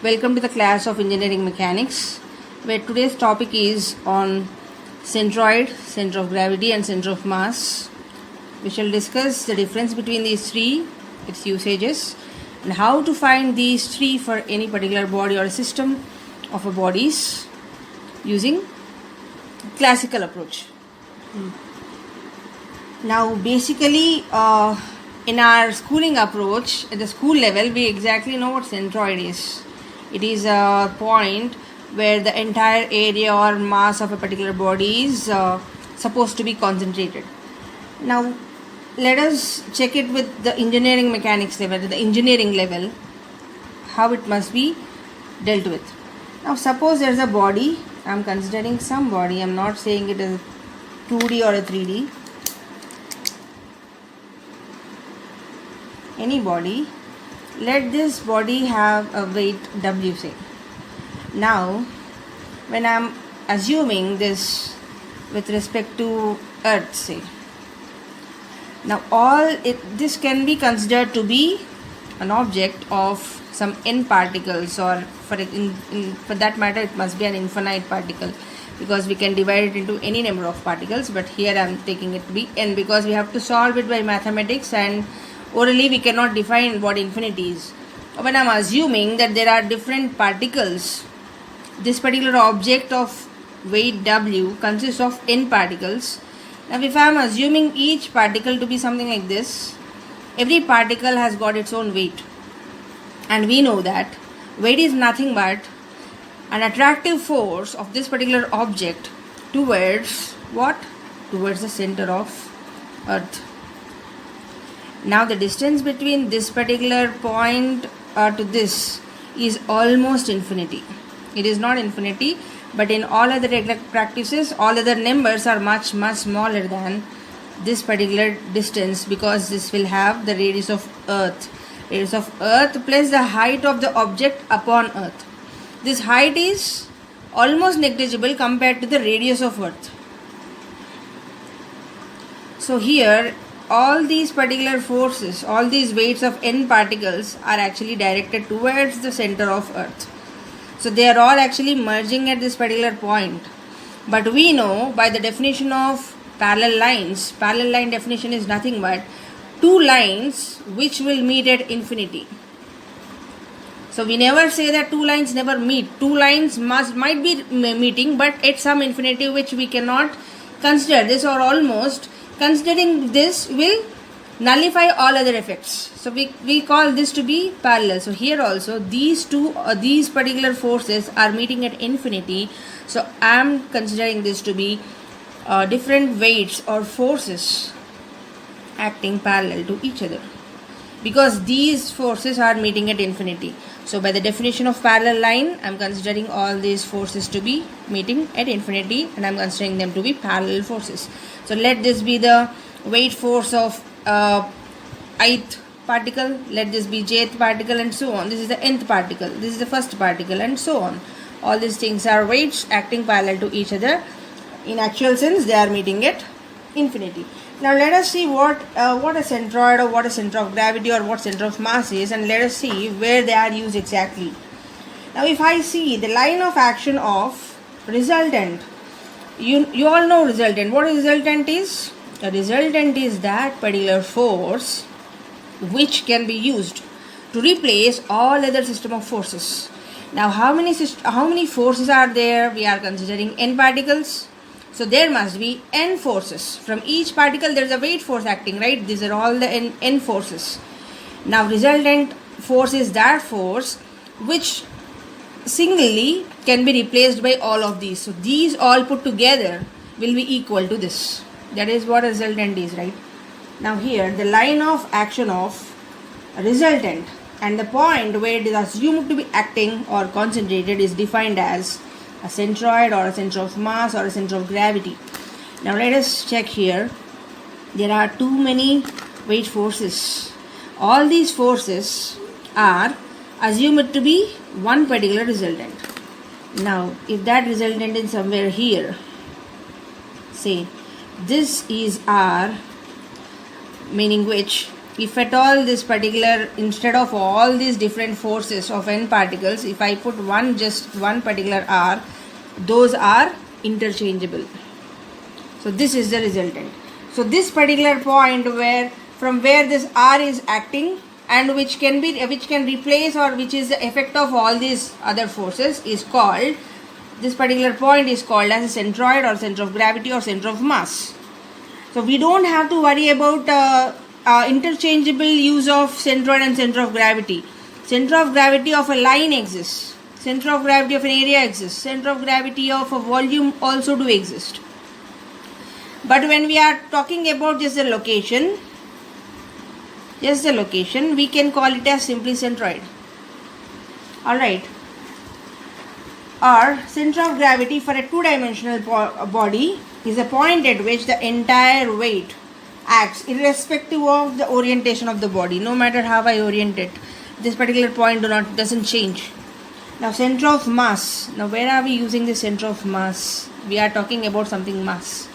Welcome to the class of Engineering Mechanics, where today's topic is on centroid, center of gravity and center of mass. We shall discuss the difference between these three, its usages, and how to find these three for any particular body or system of a bodies using classical approach. Now basically in our schooling approach at the school level, we exactly know what centroid is. It is a point where the entire area or mass of a particular body is supposed to be concentrated. Now let us check it with the engineering mechanics level, the engineering level, how it must be dealt with. Now suppose there is a body. I am considering some body. I am not saying it is 2D or a 3D. Any body. Let this body have a weight W, say. Now when I am assuming this with respect to Earth, say, now this can be considered to be an object of some n particles, or for that matter it must be an infinite particle, because we can divide it into any number of particles, but here I am taking it to be n because we have to solve it by mathematics, and orally we cannot define what infinity is. When I am assuming that there are different particles, this particular object of weight W consists of n particles. Now if I am assuming each particle to be something like this, every particle has got its own weight, and we know that weight is nothing but an attractive force of this particular object towards what? Towards the center of Earth. Now the distance between this particular point to this is almost infinity. It is not infinity, but in all other regular practices, all other numbers are much smaller than this particular distance, because this will have the radius of Earth. Radius of Earth plus the height of the object upon Earth. This height is almost negligible compared to the radius of Earth. So here all these particular forces, all these weights of n particles are actually directed towards the center of Earth. So they are all actually merging at this particular point. But we know by the definition of parallel lines, parallel line definition is nothing but two lines which will meet at infinity. So we never say that two lines never meet. Two lines might be meeting, but at some infinity which we cannot consider this, or almost considering this will nullify all other effects. So we call this to be parallel. So here also these particular forces are meeting at infinity. So I am considering this to be different weights or forces acting parallel to each other, because these forces are meeting at infinity. So by the definition of parallel line, I am considering all these forces to be meeting at infinity, and I am considering them to be parallel forces. So let this be the weight force of ith particle, let this be jth particle, and so on. This is the nth particle, this is the first particle, and so on. All these things are weights acting parallel to each other. In actual sense, they are meeting at infinity. Now let us see what a centroid, or what a center of gravity, or what center of mass is, and let us see where they are used exactly. Now if I see the line of action of resultant, you all know resultant. What a resultant is? A resultant is that particular force which can be used to replace all other system of forces. Now how many forces are there? We are considering n particles. So there must be n forces. From each particle there is a weight force acting, right? These are all the n forces. Now resultant force is that force which singly can be replaced by all of these. So these all put together will be equal to this. That is what a resultant is, right? Now here the line of action of a resultant and the point where it is assumed to be acting or concentrated is defined as a centroid, or a center of mass, or a center of gravity. Now let us check here. There are too many weight forces. All these forces are assumed to be one particular resultant. Now if that resultant is somewhere here, say this is R, meaning which if at all this particular, instead of all these different forces of n particles, if I put just one particular r, those are interchangeable. So this is the resultant. So this particular point from where this r is acting and which can replace, or which is the effect of all these other forces, is called, this particular point is called as a centroid, or center of gravity, or center of mass. So we don't have to worry about interchangeable use of centroid and center of gravity. Center of gravity of a line exists, center of gravity of an area exists, center of gravity of a volume also do exist. But when we are talking about just the location, we can call it as simply centroid. Alright. Or center of gravity for a two-dimensional body is a point at which the entire weight acts irrespective of the orientation of the body. No matter how I orient it, this particular point doesn't change. Now center of mass. Now where are we using the center of mass? We are talking about something mass.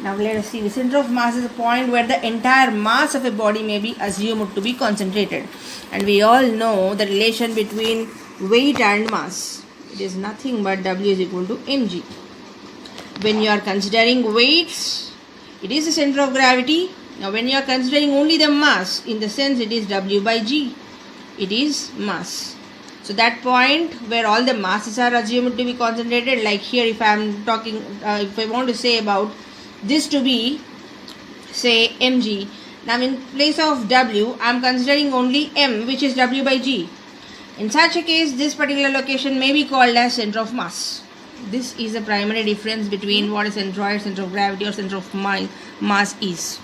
Now let us see. The center of mass is a point where the entire mass of a body may be assumed to be concentrated. And we all know the relation between weight and mass. It is nothing but W is equal to mg. When you are considering weights, it is the center of gravity. Now when you are considering only the mass, in the sense it is W by G. It is mass. So that point where all the masses are assumed to be concentrated, like here if I am talking, if I want to say about this to be, say, mg. Now in place of W, I am considering only m, which is W by G. In such a case, this particular location may be called as center of mass. This is the primary difference between what a centroid, center of gravity, or center of mass is.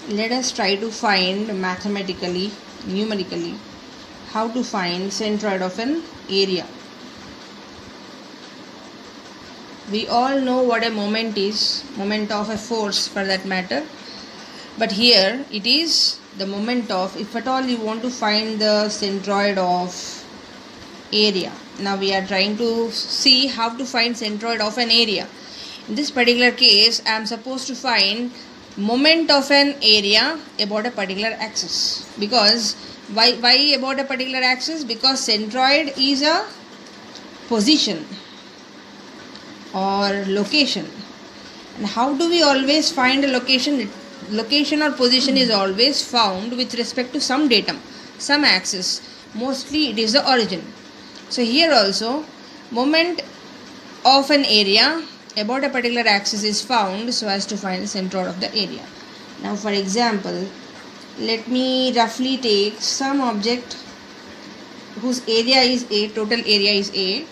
Let us try to find mathematically, numerically, how to find centroid of an area. We all know what a moment is, moment of a force for that matter. But here it is the moment of, if at all you want to find the centroid of area. Now we are trying to see how to find centroid of an area. In this particular case, I am supposed to find moment of an area about a particular axis. Because why about a particular axis? Because centroid is a position or location. And how do we always find a location? Location or position is always found with respect to some datum, some axis. Mostly it is the origin. So here also, moment of an area about a particular axis is found so as to find the centroid of the area. Now for example, let me roughly take some object whose area is A, total area is A.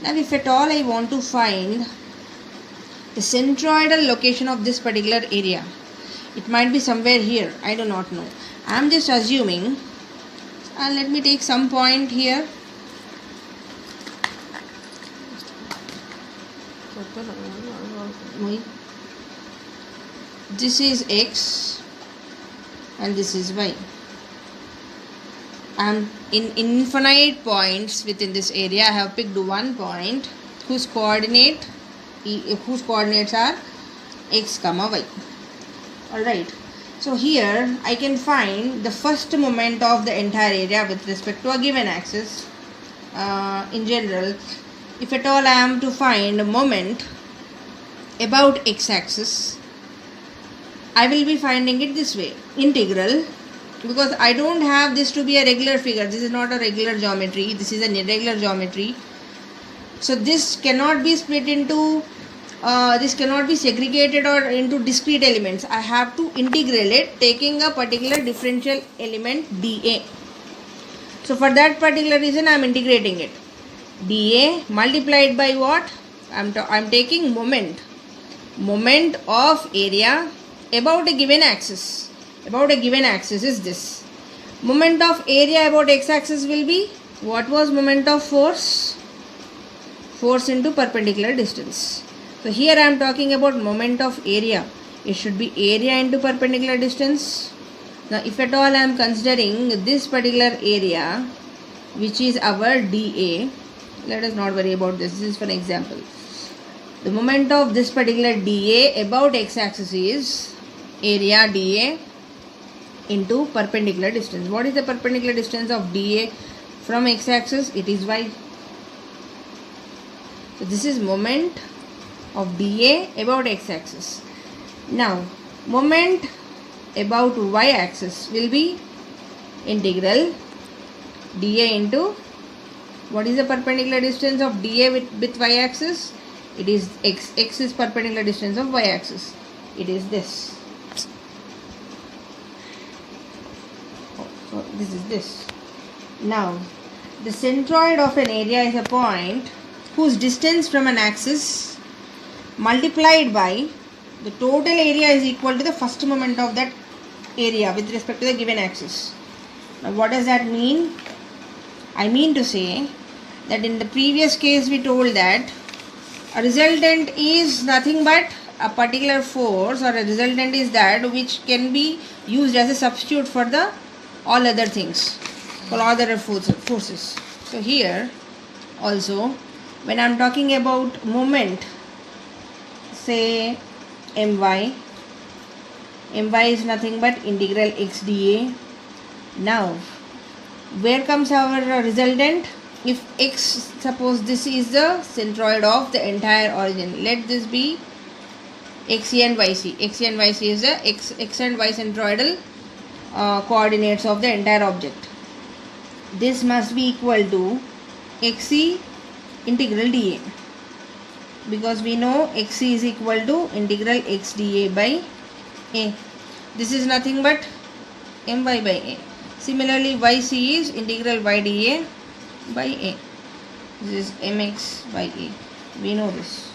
Now if at all I want to find the centroidal location of this particular area, it might be somewhere here, I do not know. I am just assuming, and let me take some point here. This is X and this is Y. And in infinite points within this area, I have picked one point whose coordinates are X comma Y. Alright, so here I can find the first moment of the entire area with respect to a given axis. In general, if at all I am to find a moment about x-axis, I will be finding it this way, integral, because I don't have this to be a regular figure. This is not a regular geometry, this is an irregular geometry. So this cannot be split into this cannot be segregated or into discrete elements. I have to integrate it taking a particular differential element dA. So for that particular reason I am integrating it. dA multiplied by what? I am taking moment of area about a given axis. About a given axis is this. Moment of area about x-axis will be, what was moment of force? Force into perpendicular distance. So here I am talking about moment of area. It should be area into perpendicular distance. Now if at all I am considering this particular area, which is our dA, let us not worry about this. This is for an example. The moment of this particular dA about x-axis is area dA into perpendicular distance. What is the perpendicular distance of dA from x-axis? It is y. So this is moment of dA about x-axis. Now moment about y-axis will be integral dA into, what is the perpendicular distance of dA with y-axis? It is x. X is perpendicular distance of y-axis. It is this. So this is this. Now the centroid of an area is a point whose distance from an axis multiplied by the total area is equal to the first moment of that area with respect to the given axis. Now what does that mean? I mean to say that in the previous case we told that a resultant is nothing but a particular force, or a resultant is that which can be used as a substitute for the all other things, for all other forces. So here also when I am talking about moment, say my is nothing but integral x dA. Now where comes our resultant? If x, suppose this is the centroid of the entire origin, let this be xc and yc. Xc and yc is the x and y centroidal coordinates of the entire object. This must be equal to xc integral dA, because we know xc is equal to integral x dA by a. This is nothing but my by a. Similarly yc is integral y dA by a. This is mx by a. We know this.